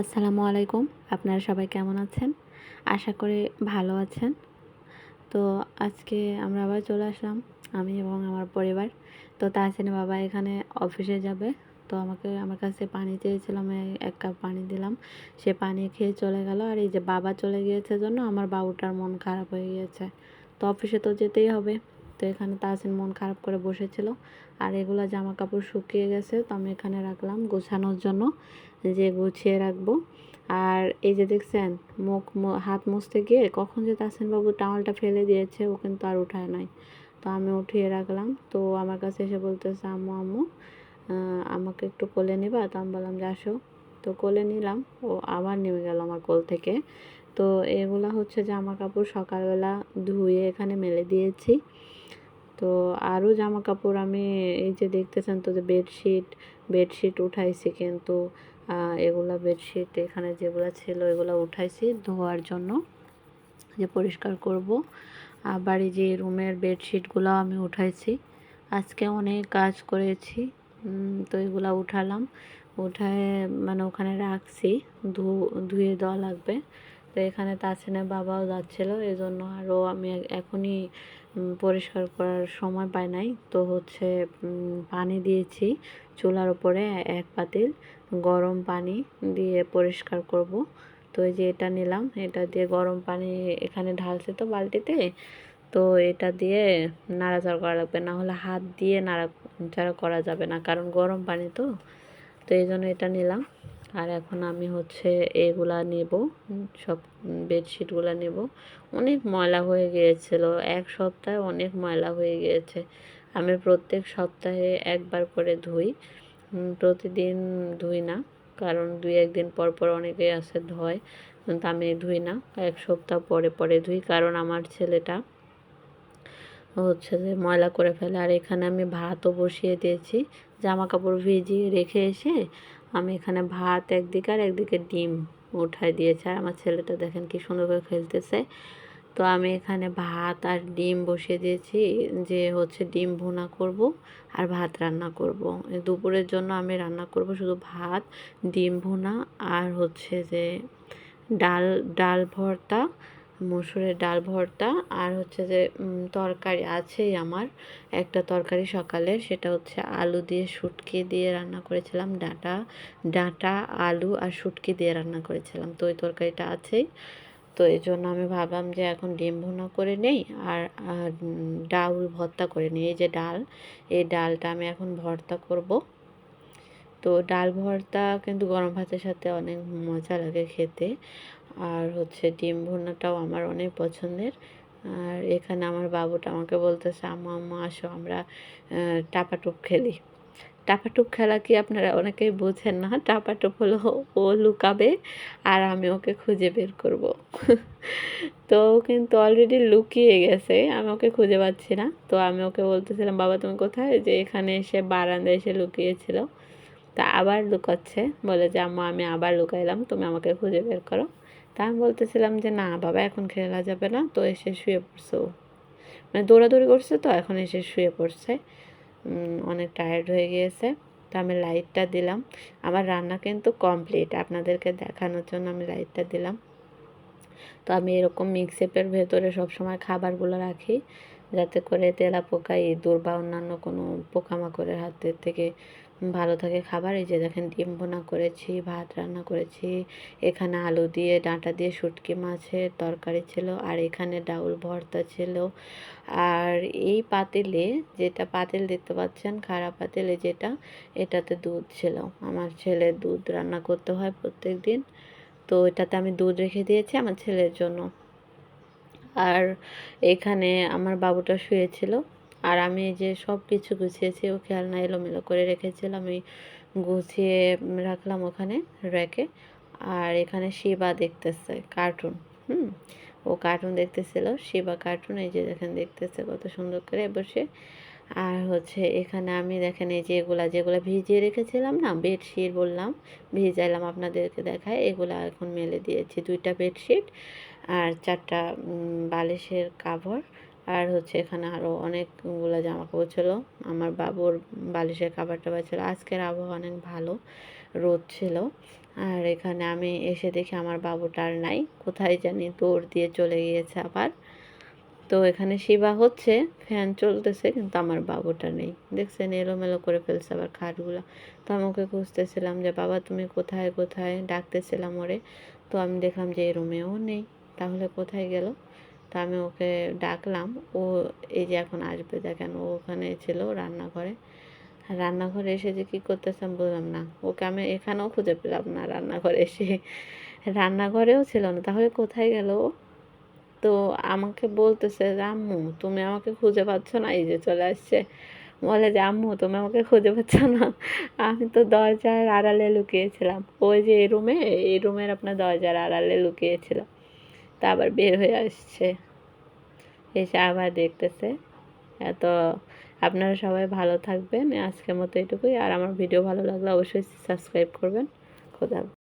আসসালামু আলাইকুম। আপনারা সবাই কেমন আছেন? আশা করি ভালো আছেন। তো আজকে আমরা আবার চলে আসলাম, আমি এবং আমার পরিবার। তো তাহসিনের বাবা এখানে অফিসে যাবে। তো আমার কাছে পানি চেয়েছিল, আমি ১ কাপ পানি দিলাম। সে পানি খেয়ে চলে গেল। আর এই যে বাবা চলে গিয়েছে জন্য আমার বাবুটার মন খারাপ হয়ে গিয়েছে। তো অফিসে তো যেতেই হবে। তো এখানে তাহসিন মন খারাপ করে বসেছিল। আর এগুলা জামাকাপড় শুকিয়ে গেছে, তো আমি এখানে রাখলাম গোছানোর জন্য, যে গুছিয়ে রাখবো। আর এই যে দেখছেন, হাত মুছতে গিয়ে কখন যে তাহসিন বাবু টাওয়ালটা ফেলে দিয়েছে, ও কিন্তু আর উঠায় নাই। তো আমি উঠিয়ে রাখলাম। তো আমার কাছে এসে বলতেছে, আম্মু আম্মু আমাকে একটু কোলে নিবা? তো আমি বললাম যে আসো। তো কোলে নিলাম, ও আবার নেমে গেল আমার কোল থেকে। তো এগুলা হচ্ছে জামা কাপড় সকালবেলা ধুয়ে এখানে মেলে দিয়েছি। তো আরও জামা কাপড় আমি এই যে দেখতেছেন তো, যে বেডশিট উঠাইছি, কিন্তু এগুলা বেডশিট এখানে যেগুলো ছিল এগুলো উঠাইছি ধোয়ার জন্য, যে পরিষ্কার করব। আবার এই যে রুমের বেডশিটগুলো আমি উঠাইছি, আজকে অনেক কাজ করেছি। তো এগুলো উঠালাম, উঠায় মানে ওখানে রাখছি, ধুয়ে দেওয়া লাগবে। তো এখানে তাসিনের বাবাও যাচ্ছিলো, এই জন্য আরও আমি এখনই পরিষ্কার করার সময় পাই নাই। তো হচ্ছে পানি দিয়েছি চুলার উপরে, ১ পাতিল গরম পানি দিয়ে পরিষ্কার করব। তো এই যে এটা নিলাম, এটা দিয়ে গরম পানি এখানে ঢালছে তো বালতিতে। তো এটা দিয়ে নাড়াচাড়া করা লাগবে, না হলে হাত দিয়ে নাড়াচাড়া করা যাবে না, কারণ গরম পানি তো। তো এই জন্য এটা নিলাম। আর এখন আমি হচ্ছে এগুলা নেব, সব বেডশিটগুলো নেব। অনেক ময়লা হয়ে গিয়েছিল, ১ সপ্তাহে অনেক ময়লা হয়ে গিয়েছে। আমি প্রত্যেক সপ্তাহে একবার করে ধুই, প্রতিদিন ধুই না, কারণ ২-১ দিন পর পর অনেকেই আছে ধোয়, কিন্তু আমি ধুই না, ১ সপ্তাহ পরে পরে ধুই, কারণ আমার ছেলেটা হচ্ছে যে ময়লা করে ফেলে। আর এখানে আমি ভাতও বসিয়ে দিয়েছি, জামা কাপড় ভিজিয়ে রেখে এসে আমি এখানে ভাত একদিকে আর একদিকে ডিম উঠায় দিয়েছি। আর আমার ছেলেটা দেখেন কি সুন্দর করে খেলতেছে। তো আমি এখানে ভাত আর ডিম বসিয়ে দিয়েছি, যে হচ্ছে ডিম ভুনা করব আর ভাত রান্না করব। দুপুরের জন্য আমি রান্না করব শুধু ভাত, ডিম ভুনা, আর হচ্ছে যে ডাল ডাল ভর্তা, মসুরের ডাল ভর্তা। আর হচ্ছে যে তরকারি আছেই আমার, একটা তরকারি সকালের, সেটা হচ্ছে আলু দিয়ে শুটকি দিয়ে রান্না করেছিলাম, ডাঁটা আলু আর শুটকি দিয়ে রান্না করেছিলাম। তো ওই তরকারিটা আছেই। তো এই জন্য আমি ভাবলাম যে এখন ডিম ভুনা করে নেই, আর ডাল ভর্তা করে নিই। এই যে ডাল, এই ডালটা আমি এখন ভর্তা করব। তো ডাল ভর্তা কিন্তু গরম ভাতের সাথে অনেক মজা লাগে খেতে। আর হচ্ছে ডিম ভুনাটাও আমার অনেক পছন্দের। আর এখানে আমার বাবুটা আমাকে বলতেছে, আম্মু আম্মু আসো আমরা টাপাটুপ খেলি। টাপাটুপ খেলা কি আপনারা অনেকেই বোঝেন না। টাপাটুপ হলো ও লুকাবে আর আমি ওকে খুঁজে বের করব। তো ও কিন্তু অলরেডি লুকিয়ে গেছে, আমি ওকে খুঁজে পাচ্ছি না। তো আমি ওকে বলতেছিলাম, বাবা তুমি কোথায়? যে এখানে এসে বারান্দায় এসে লুকিয়েছিল। তা আবার লুকাচ্ছে, বলে যে আম্মা আমি আবার লুকাইলাম, তুমি আমাকে খুঁজে বের করো। তা আমি বলতেছিলাম যে না বাবা, এখন খেলা যাবে না। তো এসে শুয়ে পড়ছে ও, মানে দৌড়াদৌড়ি করছে, তো এখন এসে শুয়ে পড়ছে, অনেক টায়ার্ড হয়ে গিয়েছে। তো আমি লাইটটা দিলাম, আমার রান্না কিন্তু কমপ্লিট, আপনাদেরকে দেখানোর জন্য আমি লাইটটা দিলাম। তো আমি এরকম মিক্সেপের ভেতরে সবসময় খাবারগুলো রাখি, যাতে করে তেলাপোকা, ইঁদুর বা অন্যান্য কোনো পোকামাকড়ের হাতের থেকে ভালো থাকে খাবার। এই যে দেখেন ডিম ভুনা করেছি, ভাত রান্না করেছি, এখানে আলু দিয়ে ডাঁটা দিয়ে শুটকি মাছের তরকারি ছিল, আর এখানে ডাউল ভর্তা ছিল। আর এই পাতিলে, যেটা পাতিল দেখতে পাচ্ছেন খাড়া পাতিলে যেটা, এটাতে দুধ ছিল। আমার ছেলের দুধ রান্না করতে হয় প্রত্যেক দিন, তো এটাতে আমি দুধ রেখে দিয়েছি আমার ছেলের জন্য। আর এখানে আমার বাবুটা শুয়েছিল, আর আমি যে সব কিছু গুছিয়েছি, ও খেলনা এলোমেলো করে রেখেছিলাম, আমি গুছিয়ে রাখলাম ওখানে র্যাকে। আর এখানে শিবা দেখতেছে কার্টুন, ও কার্টুন দেখতেছিল, শিবা কার্টুন, এই যে দেখেন দেখতেছে কত সুন্দর করে বসে। আর হচ্ছে এখানে আমি দেখেন এই যে যেগুলা ভিজিয়ে রেখেছিলাম না, বেডশিট বললাম ভিজাইলাম, আপনাদেরকে দেখায়, এগুলা এখন মেলে দিয়েছি, 2টা বেডশিট আর 4টা বালিশের কাভার। আর হচ্ছে এখানে আরও অনেকগুলো জামা কাপড় ছিল, আমার বাবুর বালিশের কাভার টাভার ছিল। আজকের আবহাওয়া অনেক ভালো, রোদ ছিল। আর এখানে আমি এসে দেখি আমার বাবুটা আর নাই, কোথায় জানি দৌড় দিয়ে চলে গিয়েছে আবার। তো এখানে শিবা হচ্ছে, ফ্যান চলতেছে, কিন্তু আমার বাবুটা নেই। দেখছেন এলোমেলো করে ফেলছে আবার খাটগুলো। তো আমি ওকে খুঁজতেছিলাম যে বাবা তুমি কোথায় কোথায়, ডাকতেছিলাম ওরে। তো আমি দেখলাম যে এই রুমেও নেই, তাহলে কোথায় গেল? তো আমি ওকে ডাকলাম, ও এই যে এখন আসবে, দেখেন ও ওখানে ছিল রান্নাঘরে। রান্নাঘরে এসে যে কী করতেছে আমি বললাম না, ওকে আমি এখানেও খুঁজে পেলাম না, রান্নাঘরে এসে রান্নাঘরেও ছিল না, তাহলে কোথায় গেল? তো আমাকে বলতেছে যে আম্মু তুমি আমাকে খুঁজে পাচ্ছ না, এই যে চলে আসছে, বলে যে আম্মু তুমি আমাকে খুঁজে পাচ্ছ না, আমি তো দরজার আড়ালে লুকিয়েছিলাম, ওই যে এই রুমের আপনার দরজার আড়ালে লুকিয়েছিলাম। তা আবার বের হয়ে আসছে, এসে আবার দেখতেছে। তো আপনারা সবাই ভালো থাকবেন, আজকের মতো এটুকুই। আর আমার ভিডিও ভালো লাগলে অবশ্যই সাবস্ক্রাইব করবেন। খোদা হাফেজ।